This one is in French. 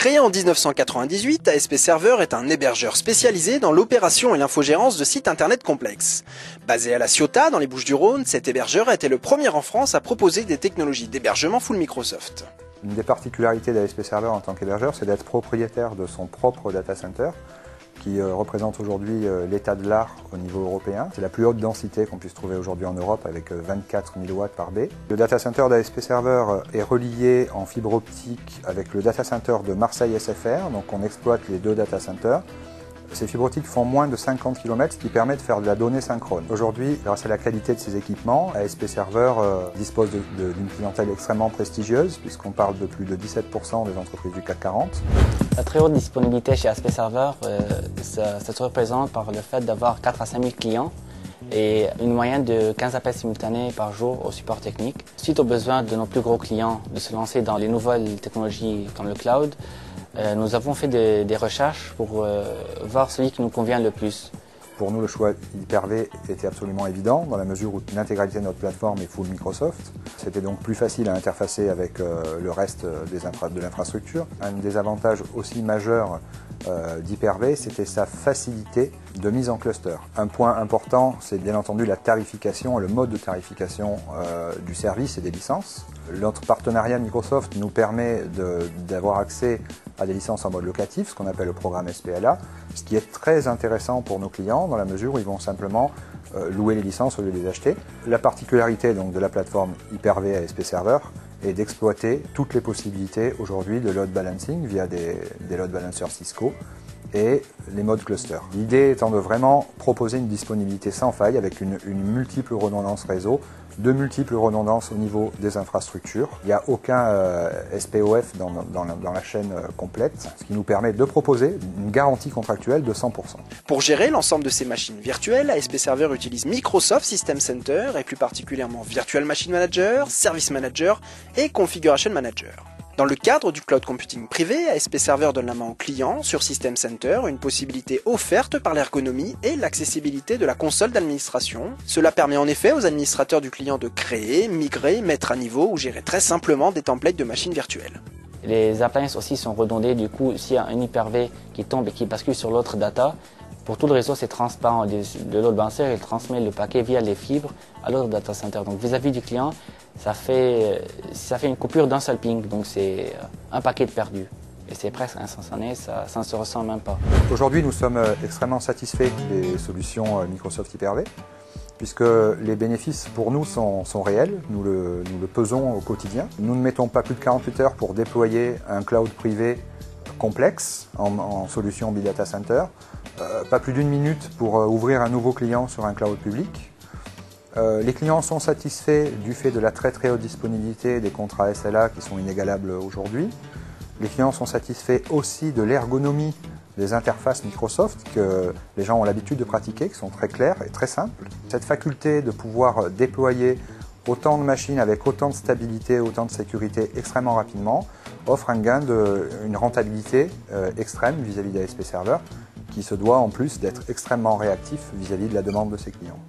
Créé en 1998, ASP Server est un hébergeur spécialisé dans l'opération et l'infogérance de sites internet complexes. Basé à La Ciotat, dans les Bouches-du-Rhône, cet hébergeur a été le premier en France à proposer des technologies d'hébergement full Microsoft. Une des particularités d'ASP Server en tant qu'hébergeur, c'est d'être propriétaire de son propre data center, qui représente aujourd'hui l'état de l'art au niveau européen. C'est la plus haute densité qu'on puisse trouver aujourd'hui en Europe avec 24 000 watts par baie. Le data center d'ASP Server est relié en fibre optique avec le data center de Marseille SFR, donc on exploite les deux data centers. Ces fibres optiques font moins de 50 km, ce qui permet de faire de la donnée synchrone. Aujourd'hui, grâce à la qualité de ces équipements, ASP Server dispose d'une clientèle extrêmement prestigieuse, puisqu'on parle de plus de 17% des entreprises du CAC 40. La très haute disponibilité chez ASP Server, ça se représente par le fait d'avoir 4 à 5 000 clients et une moyenne de 15 appels simultanés par jour au support technique. Suite aux besoins de nos plus gros clients de se lancer dans les nouvelles technologies comme le cloud, nous avons fait des recherches pour voir celui qui nous convient le plus. Pour nous, le choix Hyper-V était absolument évident, dans la mesure où l'intégralité de notre plateforme est full Microsoft. C'était donc plus facile à interfacer avec le reste de l'infrastructure. Un des avantages aussi majeurs d'Hyper-V, c'était sa facilité de mise en cluster. Un point important, c'est bien entendu la tarification, le mode de tarification du service et des licences. Notre partenariat Microsoft nous permet d'avoir accès à des licences en mode locatif, ce qu'on appelle le programme SPLA, ce qui est très intéressant pour nos clients dans la mesure où ils vont simplement louer les licences au lieu de les acheter. La particularité donc de la plateforme Hyper-V ASP Server est d'exploiter toutes les possibilités aujourd'hui de load balancing via des load balancers Cisco et les modes cluster. L'idée étant de vraiment proposer une disponibilité sans faille avec une multiple redondance réseau, de multiples redondances au niveau des infrastructures. Il n'y a aucun SPOF dans la chaîne complète, ce qui nous permet de proposer une garantie contractuelle de 100%. Pour gérer l'ensemble de ces machines virtuelles, ASP Server utilise Microsoft System Center et plus particulièrement Virtual Machine Manager, Service Manager et Configuration Manager. Dans le cadre du cloud computing privé, ASP Server donne la main au client sur System Center, une possibilité offerte par l'ergonomie et l'accessibilité de la console d'administration. Cela permet en effet aux administrateurs du client de créer, migrer, mettre à niveau ou gérer très simplement des templates de machines virtuelles. Les appliances aussi sont redondées, du coup s'il y a un Hyper-V qui tombe et qui bascule sur l'autre data, pour tout le réseau c'est transparent, de load balancer il transmet le paquet via les fibres à l'autre data center. Donc vis-à-vis du client, ça fait une coupure d'un seul ping, donc c'est un paquet de perdu. Et c'est presque instantané, ça ne se ressent même pas. Aujourd'hui, nous sommes extrêmement satisfaits des solutions Microsoft Hyper-V, puisque les bénéfices pour nous sont réels, nous le pesons au quotidien. Nous ne mettons pas plus de 48 heures pour déployer un cloud privé complexe en solution Big Data Center, pas plus d'une minute pour ouvrir un nouveau client sur un cloud public. Les clients sont satisfaits du fait de la très haute disponibilité des contrats SLA qui sont inégalables aujourd'hui. Les clients sont satisfaits aussi de l'ergonomie des interfaces Microsoft que les gens ont l'habitude de pratiquer, qui sont très claires et très simples. Cette faculté de pouvoir déployer autant de machines avec autant de stabilité, autant de sécurité extrêmement rapidement offre un gain une rentabilité extrême vis-à-vis d'ASP Server qui se doit en plus d'être extrêmement réactif vis-à-vis de la demande de ses clients.